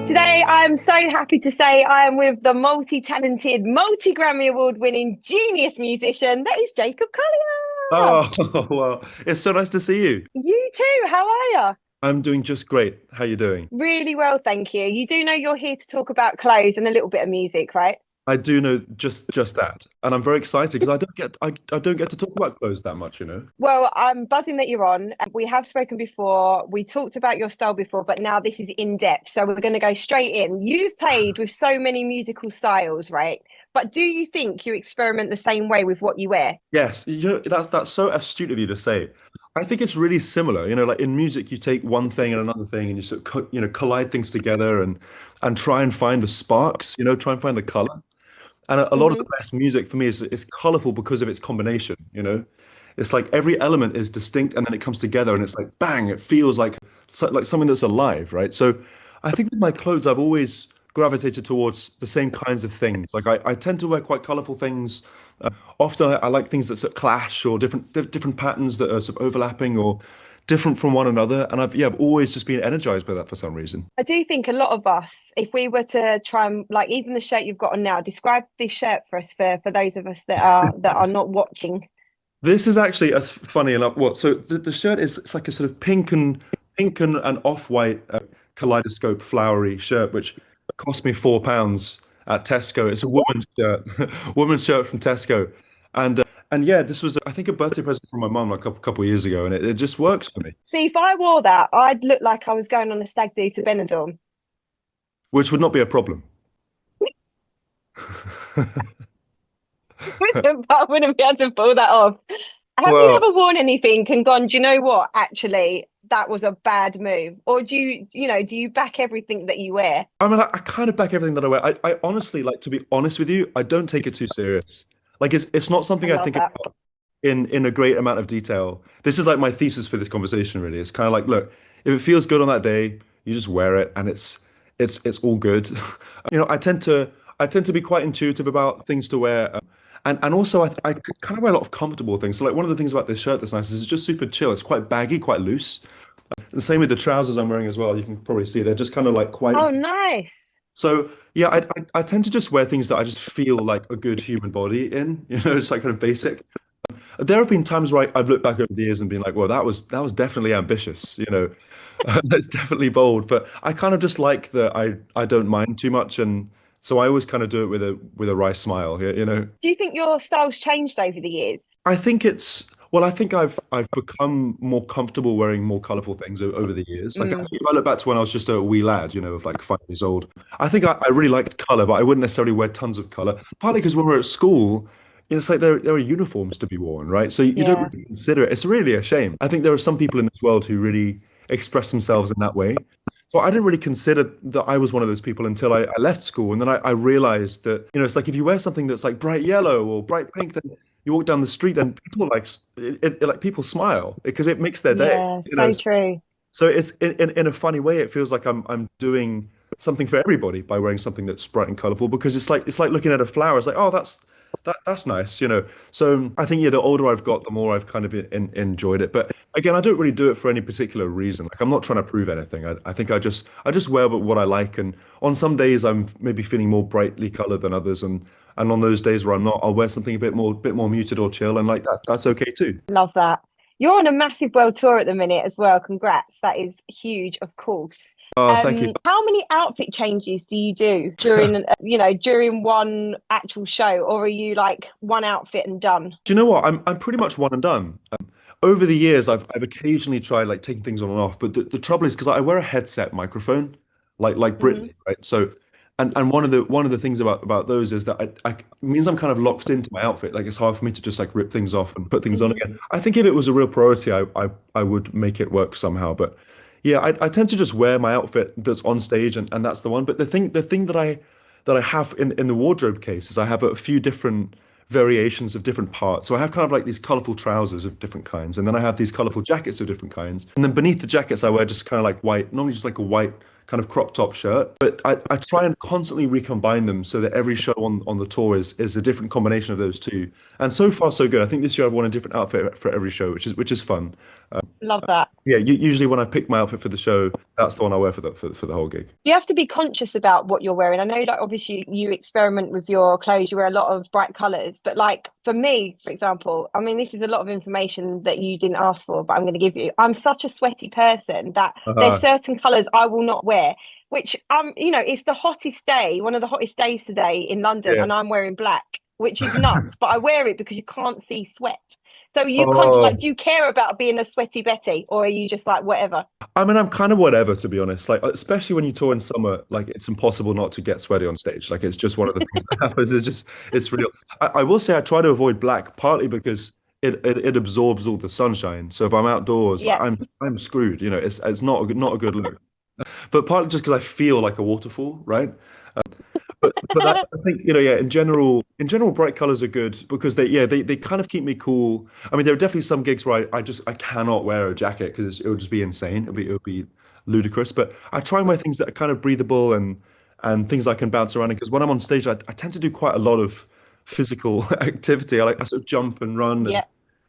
Today, I'm so happy to say I am with the multi-talented, multi-Grammy award-winning genius musician that is Jacob Collier. Oh, well, it's so nice to see you. You too. How are you? I'm doing just great. How you doing? Really well, thank you. You do know you're here to talk about clothes and a little bit of music, right? I do know just that, and I'm very excited because I don't get to talk about clothes that much, you know. Well, I'm buzzing that you're on. We have spoken before. We talked about your style before, but now this is in depth. So we're going to go straight in. You've played with so many musical styles, right? But do you think you experiment the same way with what you wear? Yes, you know that's so astute of you to say. I think it's really similar. You know, like in music, you take one thing and another thing, and you sort of collide things together and try and find the sparks. You know, try and find the color. And a lot of the Hmm. best music for me is colorful because of its combination, you know? It's like every element is distinct and then it comes together and it's like bang, it feels like like something that's alive, right? So I think with my clothes, I've always gravitated towards the same kinds of things. Like I tend to wear quite colorful things. Often I like things that sort of clash or different patterns that are sort of overlapping or different from one another. And I've always just been energized by that for some reason. I do think a lot of us, if we were to try and like even the shirt you've got on now, describe this shirt for us for those of us that are not watching. This is actually as funny enough. What? So the shirt is it's like a sort of pink and off-white kaleidoscope flowery shirt, which cost me £4 at Tesco. It's a woman's shirt, woman's shirt from Tesco, and yeah, this was I think a birthday present from my mum like a couple of years ago, and it just works for me, See, if I wore that, I'd look like I was going on a stag do to Benidorm. which would not be a problem. But I wouldn't be able to pull that off. Have you Well, ever worn anything and gone, do you know what? Actually, that was a bad move. Or do you back everything that you wear? I mean, I kind of back everything that I wear. I honestly like to be honest with you. I don't take it too serious. Like it's not I something I love think that. about in a great amount of detail. This is like my thesis for this conversation, really. It's kind of like, look, if it feels good on that day, you just wear it and it's all good. You know, I tend to be quite intuitive about things to wear. And also I kind of wear a lot of comfortable things. So like one of the things about this shirt that's nice is it's just super chill. It's quite baggy, quite loose. The same with the trousers I'm wearing as well. You can probably see they're just kind of like quite Oh, nice. so yeah, I tend to just wear things that I just feel like a good human body in. You know, it's like kind of basic. There have been times where I've looked back over the years and been like, well, that was definitely ambitious, you know. That's definitely bold, but I kind of just like that I don't mind too much, and so I always kind of do it with a wry smile, you know. Do you think your style's changed over the years? I think it's well, I think I've become more comfortable wearing more colorful things over the years. Like I Mm, think if I look back to when I was just a wee lad, you know, of like 5 years old, I think I really liked color, but I wouldn't necessarily wear tons of color. Partly because when we're at school, you know, it's like there are uniforms to be worn, right? So you don't yeah. really consider it. It's really a shame. I think there are some people in this world who really express themselves in that way. So I didn't really consider that I was one of those people until I left school. And then I realized that, you know, it's like if you wear something that's like bright yellow or bright pink, then you walk down the street, then people like like people smile because it makes their day, Yeah, you know. so true. So it's in a funny way, it feels like I'm doing something for everybody by wearing something that's bright and colorful because it's like looking at a flower. It's like, oh, that's nice, you know. So I think yeah, the older I've got, the more I've kind of enjoyed it. But again, I don't really do it for any particular reason. Like I'm not trying to prove anything. I think I just wear what I like, and on some days I'm maybe feeling more brightly colored than others, and on those days where I'm not, I'll wear something a bit more muted or chill, and like that's okay too. Love that. You're on a massive world tour at the minute as well. Congrats. That is huge, of course. Oh, thank you. How many outfit changes do you do during one actual show, or are you like one outfit and done? Do you know what? I'm pretty much one and done. Over the years, I've occasionally tried like taking things on and off, but the trouble is because I wear a headset microphone, like Hmm. Britney, right? So, and one of the things about those is that it means I'm kind of locked into my outfit. Like it's hard for me to just like rip things off and put things on Hmm. again. I think if it was a real priority, I would make it work somehow. But yeah, I tend to just wear my outfit that's on stage, and that's the one. But the thing that I have in the wardrobe case is I have a few different variations of different parts. So I have kind of like these colorful trousers of different kinds, and then I have these colorful jackets of different kinds. And then beneath the jackets, I wear just kind of like white, normally just like a white kind of crop top shirt. But I try and constantly recombine them so that every show on the tour is a different combination of those two. And so far, so good. I think this year I've worn a different outfit for every show, which is fun. Love that. Yeah, usually when I pick my outfit for the show, that's the one I wear for the whole gig. You have to be conscious about what you're wearing. I know, like, obviously, you experiment with your clothes, you wear a lot of bright colors, but like for me, for example, I mean, this is a lot of information that you didn't ask for, but I'm going to give you. I'm such a sweaty person that there's Uh, certain colors I will not wear, which it's the hottest day, one of the hottest days today in London, yeah. and I'm wearing black, which is nuts, but I wear it because you can't see sweat. So you can't, like, Oh, do you care about being a sweaty Betty, or are you just like whatever? I mean, I'm kind of whatever, to be honest. Like, especially when you tour in summer, like it's impossible not to get sweaty on stage. Like, it's just one of the things that happens. It's real. I will say I try to avoid black partly because it absorbs all the sunshine. So if I'm outdoors, Yeah. I'm screwed. You know, it's not a good look. But partly just because I feel like a waterfall, right? But I think, yeah, in general, bright colors are good because they kind of keep me cool. I mean, there are definitely some gigs where I cannot wear a jacket because it would just be insane. It would be ludicrous. But I try and wear things that are kind of breathable and things I can bounce around in. Because when I'm on stage, I tend to do quite a lot of physical activity. I sort of jump and run and Yeah.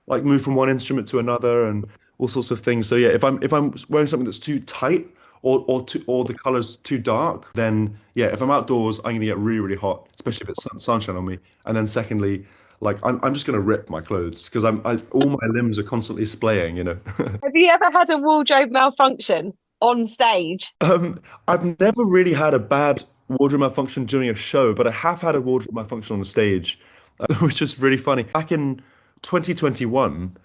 like move from one instrument to another and all sorts of things. So yeah, if I'm wearing something that's too tight or the color's too dark, then yeah, if I'm outdoors, I'm gonna get really, really hot, especially if it's sunshine on me. And then secondly, like I'm just gonna rip my clothes because all my limbs are constantly splaying, you know. Have you ever had a wardrobe malfunction on stage? I've never really had a bad wardrobe malfunction during a show, but I have had a wardrobe malfunction on the stage, which is really funny. Back in 2021,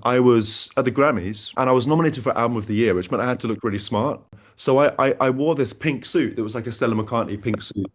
I was at the Grammys and I was nominated for Album of the Year, which meant I had to look really smart. So I wore this pink suit that was like a Stella McCartney pink suit.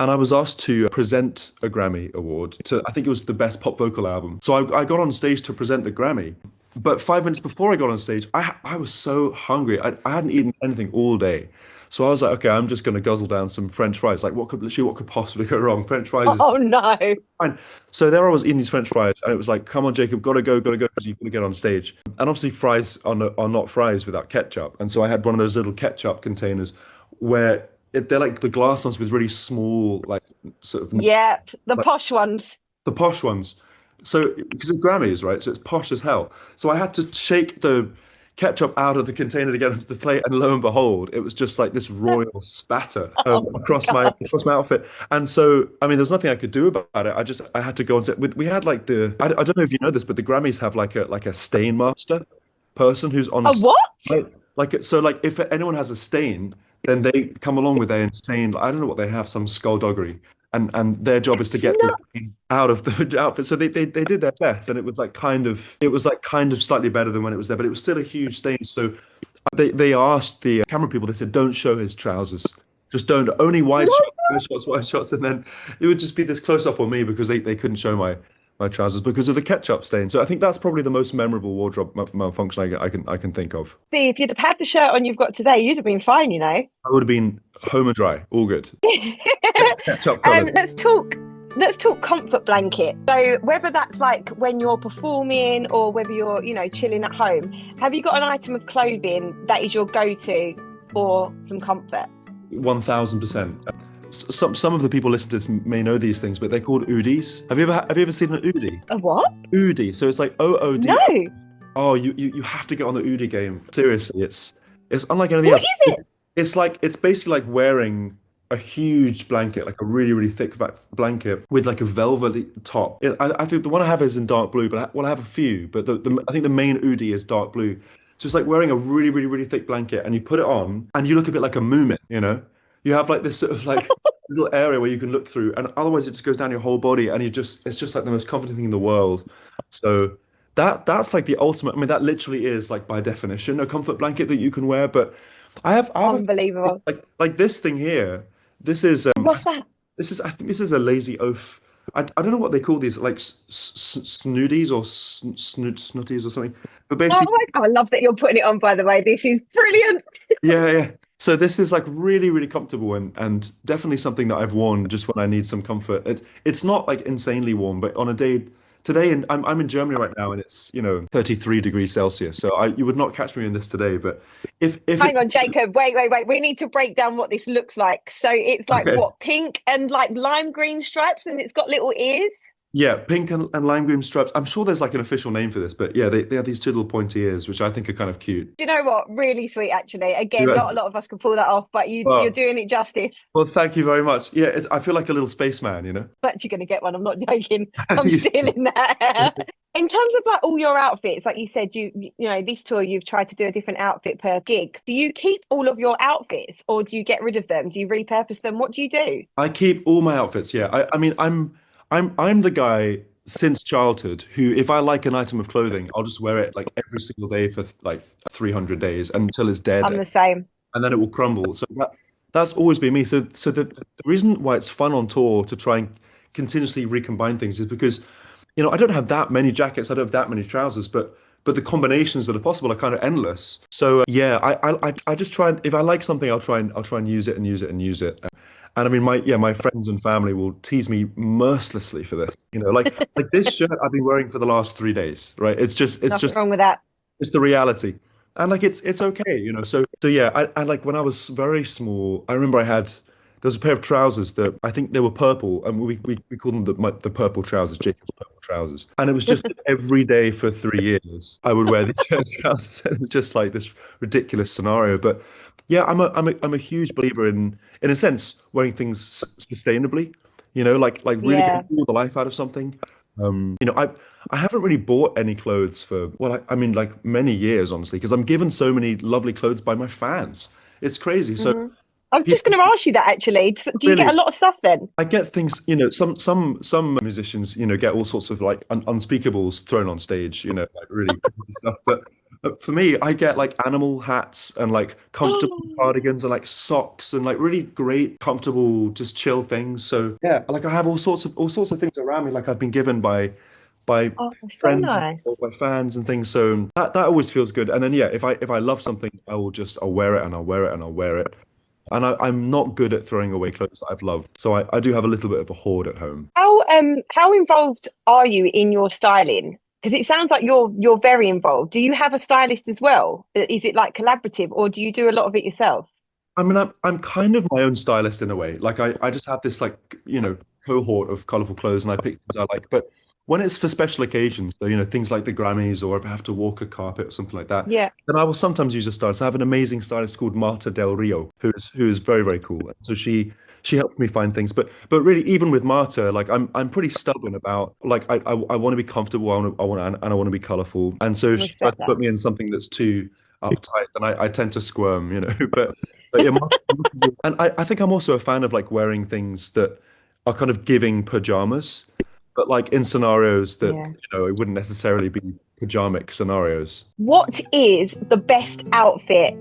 And I was asked to present a Grammy award to, I think it was the best pop vocal album. So I got on stage to present the Grammy. But 5 minutes before I got on stage, I was so hungry. I hadn't eaten anything all day. So I was like, okay, I'm just going to guzzle down some French fries. Like, what could possibly go wrong? French fries is Oh no. fine. So there I was eating these French fries, and it was like, come on, Jacob, gotta go, because you've got to get on stage. And obviously, fries are not fries without ketchup. And so I had one of those little ketchup containers where they're like the glass ones with really small, like sort of Yeah, the like posh ones. the posh ones. So because of Grammys, right? So it's posh as hell. So I had to shake the ketchup out of the container to get onto the plate, and lo and behold, it was just like this royal spatter Oh across my God. outfit. And so, I mean, there's nothing I could do about it. I had to go and say we had like I don't know if you know this, but the Grammys have like a stain master person who's on A what? right? Like if anyone has a stain, then they come along with their insane. I don't know what they have, some skullduggery, and their job is to It's get the stain nuts. out of the outfit. So they did their best, and it was like kind of slightly better than when it was there, but it was still a huge stain. So they asked the camera people. They said, "Don't show his trousers. Just don't. Only wide shots, wide shots, wide shots." And then it would just be this close up on me because they couldn't show my trousers because of the ketchup stain. So I think that's probably the most memorable wardrobe malfunction I can think of. See, if you'd have had the shirt on you've got today, you'd have been fine, you know. I would have been home and dry, all good. Ketchup colored. Let's talk comfort blanket. So whether that's like when you're performing or whether you're, chilling at home, have you got an item of clothing that is your go-to for some comfort? 1000%. Some of the people listening to this may know these things, but they're called oodies. Have you ever seen an oodie? A what? Oodie. So it's like OOD. No. Oh, you have to get on the oodie game. Seriously, it's unlike anything What else. is it? It's basically like wearing a huge blanket, like a really, really thick blanket with like a velvety top. I think the one I have is in dark blue, but I have a few, but I think the main oodie is dark blue. So it's like wearing a really, really, really thick blanket, and you put it on, and you look a bit like a moomin, you know? You have like this sort of like little area where you can look through, and otherwise it just goes down your whole body, and it's just like the most comforting thing in the world. So that's like the ultimate. I mean, that literally is like by definition a comfort blanket that you can wear. But I have Unbelievable. like this thing here. This is What's that? I think this is a lazy oaf. I don't know what they call these, like snooties or snooties or something. But Oh basically, my God, I love that you're putting it on, by the way. This is brilliant. yeah. So this is like really, really comfortable and definitely something that I've worn just when I need some comfort. It's not like insanely warm, but on a day today, and I'm in Germany right now, and it's 33 degrees Celsius. So you would not catch me in this today. But if Hang it on, Jacob. Wait. We need to break down what this looks like. So it's like okay, what, pink and like lime green stripes, and it's got little ears. Yeah, pink and lime green stripes. I'm sure there's like an official name for this, but yeah, they have these two little pointy ears, which I think are kind of cute. Do you know what? Really sweet, actually. Again, Yeah. not a lot of us can pull that off, but you're Well, doing it justice. well, thank you very much. Yeah, I feel like a little spaceman, you know? I'm actually going to get one. I'm not joking. I'm stealing that. In terms of like all your outfits, like you said, this tour you've tried to do a different outfit per gig. Do you keep all of your outfits, or do you get rid of them? Do you repurpose them? What do you do? I keep all my outfits. Yeah, I mean, I'm the guy since childhood who, if I like an item of clothing, I'll just wear it like every single day for like 300 days until it's I'm dead, the same. and then it will crumble. So that's always been me. So the reason why it's fun on tour to try and continuously recombine things is because, I don't have that many jackets, I don't have that many trousers, but the combinations that are possible are kind of endless. So yeah, I just try and if I like something, I'll try and use it and use it and use it. And I mean, my friends and family will tease me mercilessly for this. Like this shirt I've been wearing for the last 3 days, right? Nothing wrong with that. It's the reality. And like it's okay, So yeah, I like when I was very small, I remember there was a pair of trousers that I think they were purple, and we called them the purple trousers, Jacob's purple trousers. And it was just every day for 3 years, I would wear these trousers. And it was just like this ridiculous scenario. But yeah, I'm a huge believer in a sense, wearing things sustainably, like really Yeah. getting all the life out of something. I haven't really bought any clothes for, well, I mean, like many years, honestly, because I'm given so many lovely clothes by my fans. It's crazy. So Hmm. I was just people going to ask you that actually. Do you get really, a lot of stuff then? I get things, some musicians, get all sorts of like unspeakables thrown on stage, like really crazy stuff. But for me, I get like animal hats and like comfortable cardigans and like socks and like really great, comfortable, just chill things. So yeah, like I have all sorts of things around me, like I've been given by Oh, so friends or nice. by fans and things. So that always feels good. And then yeah, if I love something, I'll wear it and I'll wear it and I'll wear it. And I'm not good at throwing away clothes that I've loved. So I do have a little bit of a hoard at home. How involved are you in your styling? Because it sounds like you're very involved. Do you have a stylist as well? Is it like collaborative, or do you do a lot of it yourself? I mean, I'm kind of my own stylist in a way. Like I just have this like, cohort of colorful clothes and I pick things I like. But when it's for special occasions, so things like the Grammys or if I have to walk a carpet or something like that, Yeah. then I will sometimes use a stylist. I have an amazing stylist called Marta Del Rio, who is very, very cool. And so she helps me find things. But really, even with Marta, like I'm pretty stubborn about like I want to be comfortable, I want to be colorful. And so I if she tries respect to that. put me in something that's too uptight, then I tend to squirm. But yeah, and I think I'm also a fan of like wearing things that are kind of giving pajamas, but like in scenarios that, Yeah. it wouldn't necessarily be pajamic scenarios. What is the best outfit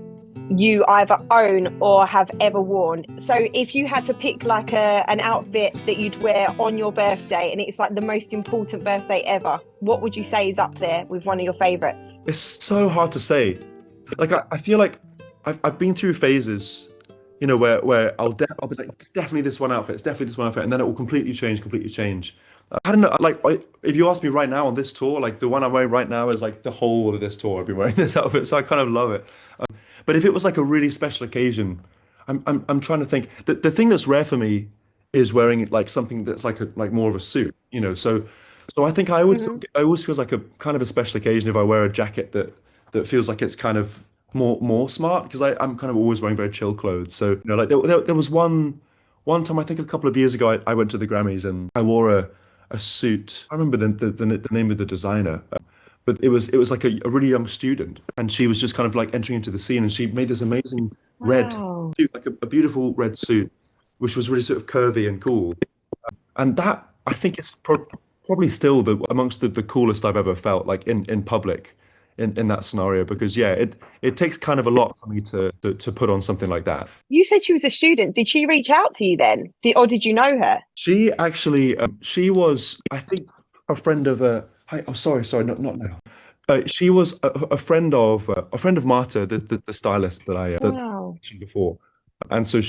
you either own or have ever worn? So if you had to pick like an outfit that you'd wear on your birthday and it's like the most important birthday ever, what would you say is up there with one of your favorites? It's so hard to say. Like I feel like I've been through phases, where I'll be like, it's definitely this one outfit, it's definitely this one outfit, and then it will completely change, completely change. I don't know, like if you ask me right now on this tour, like the one I'm wearing right now is like the whole of this tour I've been wearing this outfit, so I kind of love it. But if it was like a really special occasion, I'm trying to think. The thing that's rare for me is wearing like something that's like more of a suit, So I think Hmm. I always feels like a kind of a special occasion if I wear a jacket that feels like it's kind of more smart because I'm kind of always wearing very chill clothes. So like there was one time I think a couple of years ago I went to the Grammys and I wore a suit. I remember the name of the designer. But it was like a really young student, and she was just kind of like entering into the scene, and she made this amazing red Wow. suit, like a beautiful red suit, which was really sort of curvy and cool. And that I think is probably still amongst the coolest I've ever felt, like in public, in that scenario, because yeah, it takes kind of a lot for me to put on something like that. You said she was a student. Did she reach out to you then? Or did you know her? She actually, she was, I think, a friend of a. Hi, oh, sorry, not now. She was a friend of Marta, the stylist that I Wow. mentioned before, and so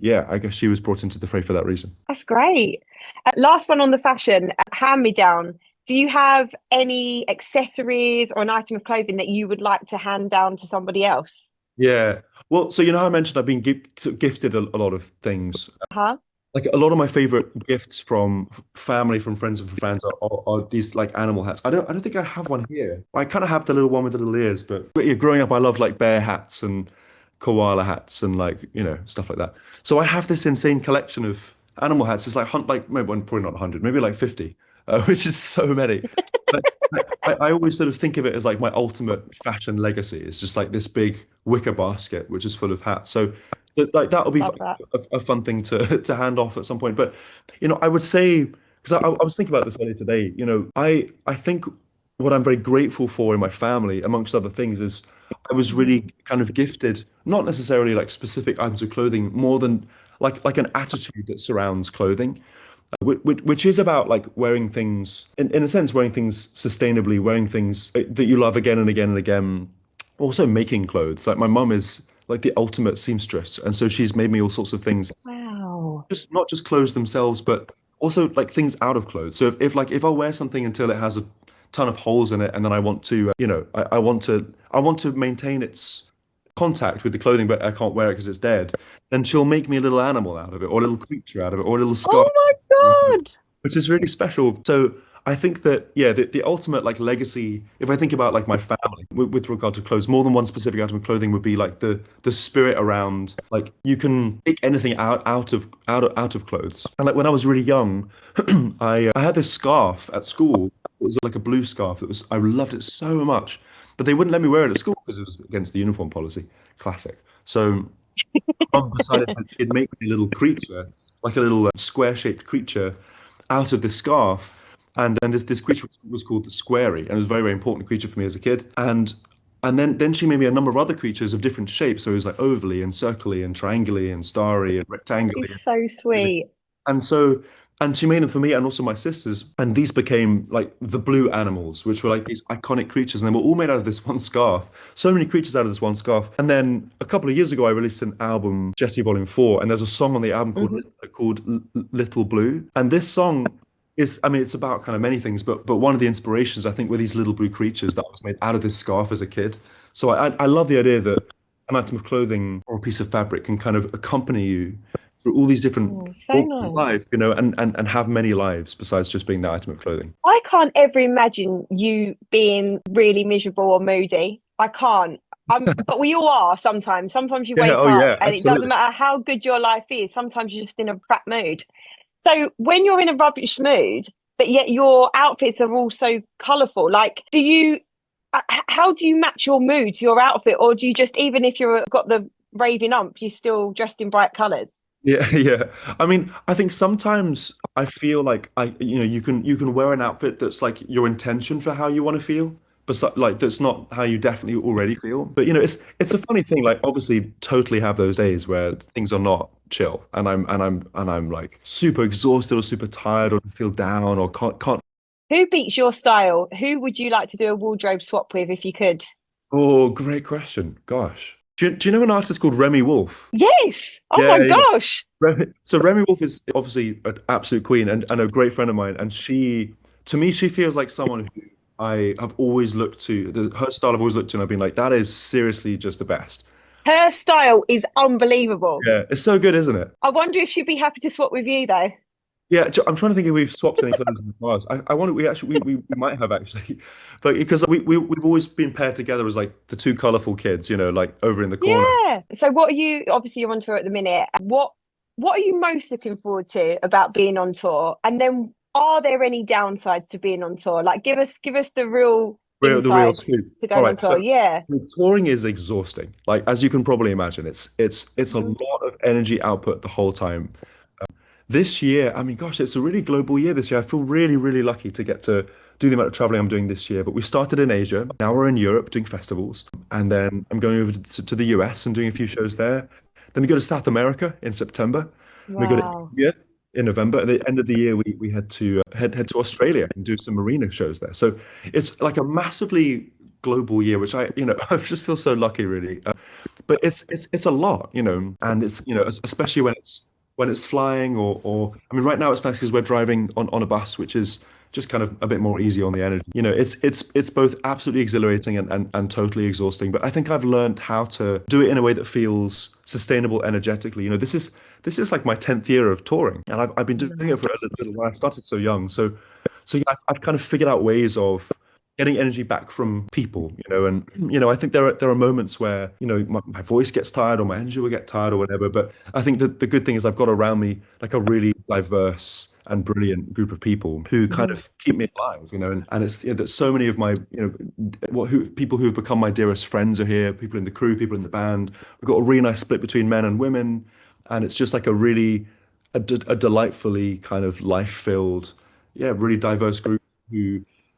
yeah, I guess she was brought into the fray for that reason. That's great. Last one on the fashion, hand me down. Do you have any accessories or an item of clothing that you would like to hand down to somebody else? Yeah. Well, so how I mentioned I've been gifted a lot of things. Huh? like a lot of my favorite gifts from family, from friends and from fans are these like animal hats. I don't think I have one here. I kind of have the little one with the little ears, but yeah, growing up, I loved like bear hats and koala hats and like, stuff like that. So I have this insane collection of animal hats. It's like like maybe probably not 100, maybe like 50, which is so many. But I always sort of think of it as like my ultimate fashion legacy. It's just like this big wicker basket, which is full of hats. So like that'll be Love that. a fun thing to to hand off at some point. But I would say because I was thinking about this earlier today. I think what I'm very grateful for in my family, amongst other things, is I was Mhm. really kind of gifted, not necessarily like specific items of clothing, more than like an attitude that surrounds clothing, which is about like wearing things in a sense, wearing things sustainably, wearing things that you love again and again and again. Also making clothes. Like my mum is like the ultimate seamstress, and so she's made me all sorts of things, Wow. just not just clothes themselves, but also like things out of clothes. So if I'll wear something until it has a ton of holes in it, and then I want to, I want to maintain its contact with the clothing, but I can't wear it because it's dead, then she'll make me a little animal out of it, or a little creature out of it, or a little scarf, Oh my God. which is really special. So I think that, yeah, the ultimate like legacy, if I think about like my family with regard to clothes, more than one specific item of clothing would be like the spirit around like you can take anything out of clothes. And like when I was really young, I had this scarf at school. It was like a blue scarf. It was I loved it so much, but they wouldn't let me wear it at school because it was against the uniform policy. Classic. So mum decided that she'd make me a little creature, like a little square-shaped creature, out of this scarf. And this creature was called the Squarey, and it was a very, very important creature for me as a kid. And then she made me a number of other creatures of different shapes. So it was like ovally and circly and triangly and starry and rectangly. It's so sweet. And so, and she made them for me and also my sisters. And these became like the blue animals, which were like these iconic creatures. And they were all made out of this one scarf. So many creatures out of this one scarf. And then a couple of years ago, I released an album, Jesse Volume 4. And there's a song on the album Mhm. called Little Blue. And this song is, I mean, it's about kind of many things, but one of the inspirations, I think, were these little blue creatures that was made out of this scarf as a kid. So I love the idea that an item of clothing or a piece of fabric can kind of accompany you through all these different Oh, so walks of life, nice. and have many lives besides just being that item of clothing. I can't ever imagine you being really miserable or moody. I can't. But we all are sometimes. Sometimes you Yeah, wake oh up yeah, and it doesn't absolutely. matter how good your life is. Sometimes you're just in a crap mood. So when you're in a rubbish mood, but yet your outfits are all so colourful, like how do you match your mood to your outfit? Or do you just, even if you've got the raving ump, you're still dressed in bright colours? Yeah, yeah. I mean, I think sometimes I feel like you can wear an outfit that's like your intention for how you want to feel, but like that's not how you definitely already feel. But it's a funny thing. Like obviously, totally have those days where things are not chill, and I'm like super exhausted or super tired or feel down or can't. Who beats your style? Who would you like to do a wardrobe swap with if you could? Oh, great question. Gosh, do you know an artist called Remy Wolf? Yes. Oh Yeah, my yeah. gosh. So Remy Wolf is obviously an absolute queen and a great friend of mine. And to me, she feels like someone who I have always looked to. Her style I've always looked to, and I've been like, that is seriously just the best. Her style is unbelievable. Yeah, it's so good, isn't it? I wonder if she'd be happy to swap with you though. Yeah, I'm trying to think if we've swapped any clothes in the past. I wonder we actually we might have actually, but because we've always been paired together as like the two colorful kids, like over in the corner. Yeah. So what are you, obviously you're on tour at the minute. What are you most looking forward to about being on tour? And then are there any downsides to being on tour? Like give us the real The real inside scoop. to All going on right, so tour. Yeah. the touring is exhausting. Like as you can probably imagine, it's a Mhm. lot of energy output the whole time. This year, I mean, gosh, it's a really global year this year. I feel really, really lucky to get to do the amount of traveling I'm doing this year. But we started in Asia. Now we're in Europe doing festivals. And then I'm going over to the US and doing a few shows there. Then we go to South America in September. And we go to Wow. India in November. At the end of the year, we head to head to Australia and do some marina shows there. So it's like a massively global year, which I just feel so lucky, really. But it's a lot, and it's especially when it's flying, or I mean, right now it's nice because we're driving on a bus, which is just kind of a bit more easy on the energy. You know, it's both absolutely exhilarating and totally exhausting. But I think I've learned how to do it in a way that feels sustainable energetically. You know, this is like my 10th year of touring, and I've been doing it for a little while. I started so young, so yeah, I've kind of figured out ways of getting energy back from people, you know, and I think there are moments where, my voice gets tired or my energy will get tired or whatever. But I think that the good thing is I've got around me like a really diverse and brilliant group of people who kind of keep me alive, and it's that so many of my, people who have become my dearest friends are here, people in the crew, people in the band. We've got a really nice split between men and women, and it's just like a delightfully kind of life-filled, yeah, really diverse group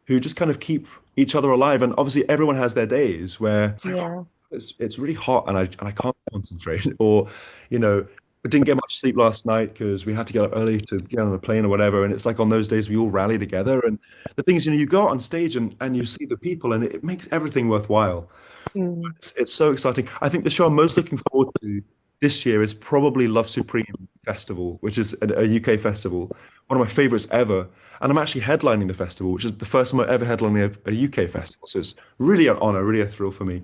who just kind of keep each other alive. And obviously everyone has their days where it's like, Yeah. oh, it's really hot and I can't concentrate, or I didn't get much sleep last night because we had to get up early to get on a plane or whatever. And it's like on those days we all rally together. And the thing is, you go out on stage and you see the people, and it makes everything worthwhile. Mm. It's so exciting. I think the show I'm most looking forward to this year is probably Love Supreme Festival, which is a UK festival, one of my favorites ever. And I'm actually headlining the festival, which is the first time I ever headlining a UK festival. So it's really an honor, really a thrill for me.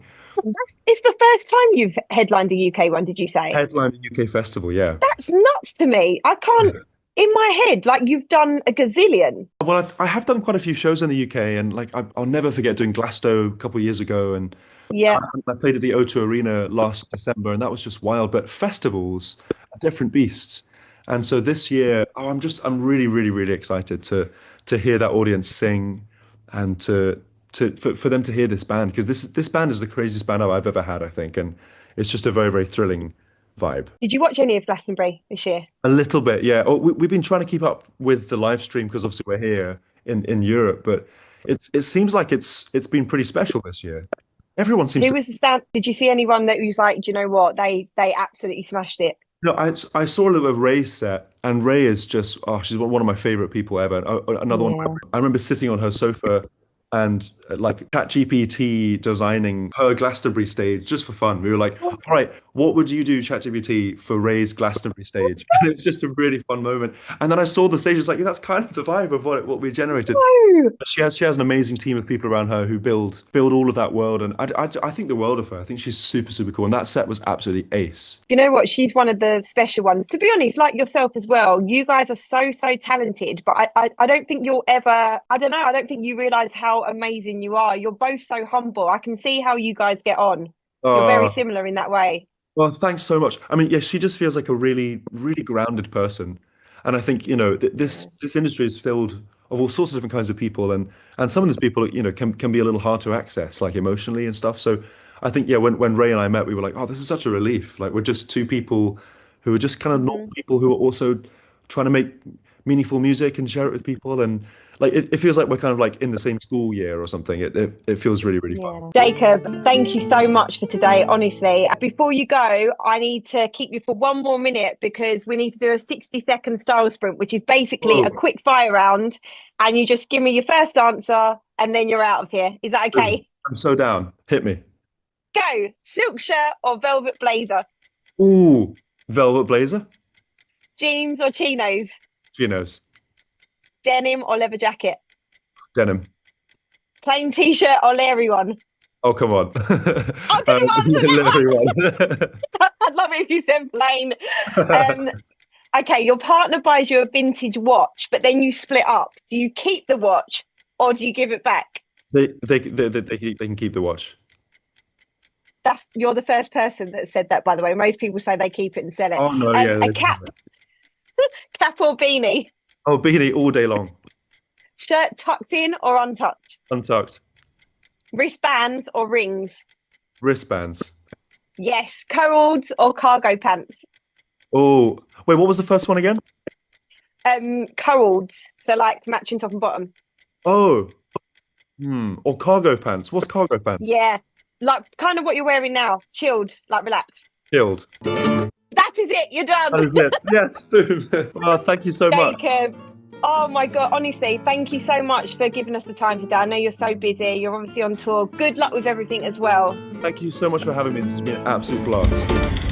It's the first time you've headlined a UK one, did you say? Headlining a UK festival, yeah. That's nuts to me. I can't, in my head, like you've done a gazillion. Well, I have done quite a few shows in the UK, and like I'll never forget doing Glasgow a couple of years ago, and Yeah. I played at the O2 Arena last December, and that was just wild. But festivals are different beasts. And so this year, I'm really, really, really excited to hear that audience sing, and for them to hear this band, because this band is the craziest band I've ever had, I think, and it's just a very, very thrilling vibe. Did you watch any of Glastonbury this year? A little bit, yeah. Oh, we've been trying to keep up with the live stream because obviously we're here in Europe, but it seems like it's been pretty special this year. Everyone seems Who to. was the stand? Did you see anyone that was like, do you know what? They absolutely smashed it. No, I saw a little bit of Ray's set, and Ray is just, she's one of my favorite people ever. Another one, Yeah. I remember sitting on her sofa and like ChatGPT designing her Glastonbury stage just for fun. We were like, all right, what would you do, ChatGPT, for Ray's Glastonbury stage? And it was just a really fun moment. And then I saw the stage, it's like, yeah, that's kind of the vibe of what we generated. No. She has an amazing team of people around her who build all of that world, and I think the world of her. I think she's super, super cool, and that set was absolutely ace. You know what? She's one of the special ones. To be honest, like yourself as well, you guys are so talented, but I don't think you'll ever, I don't know, I don't think you realise how amazing you are. You're both so humble. I can see how you guys get on. You're very Uh, similar in that way. well, thanks so much. I mean, yeah, she just feels like a really, really grounded person, and I think this industry is filled of all sorts of different kinds of people, and some of those people can be a little hard to access, like emotionally and stuff. So I think, yeah, when Ray and I met, we were like, oh, this is such a relief. Like we're just two people who are just kind of normal Mhm. people who are also trying to make meaningful music and share it with people, and like it feels like we're kind of like in the same school year or something. It feels really, really fun. Yeah. Jacob, thank you so much for today. Honestly, before you go, I need to keep you for one more minute because we need to do a 60-second style sprint, which is basically a Whoa. quick fire round. And you just give me your first answer and then you're out of here. Is that okay? I'm so down. Hit me. Go. Silk shirt or velvet blazer? Ooh, velvet blazer. Jeans or chinos? Chinos. Denim or leather jacket? Denim. Plain t-shirt or Larry one? Oh, come on. I'm going to answer that Larry one. one. I'd love it if you said plain. Okay, your partner buys you a vintage watch, but then you split up. Do you keep the watch or do you give it back? They can keep the watch. You're the first person that said that, by the way. Most people say they keep it and sell it. Oh no, yeah. A cap or beanie? Oh, beanie all day long. Shirt tucked in or untucked? Untucked. Wristbands or rings? Wristbands. Yes. Co-ords or cargo pants? Oh, wait, what was the first one again? Co-ords, so like matching top and bottom. Oh, or cargo pants. What's cargo pants? Yeah, like kind of what you're wearing now. Chilled, like relaxed. Chilled. That is it. You're done. That is it. Yes, boom. Well, thank you so much. Jacob, oh my God, honestly, thank you so much for giving us the time today. I know you're so busy. You're obviously on tour. Good luck with everything as well. Thank you so much for having me. This has been an absolute blast.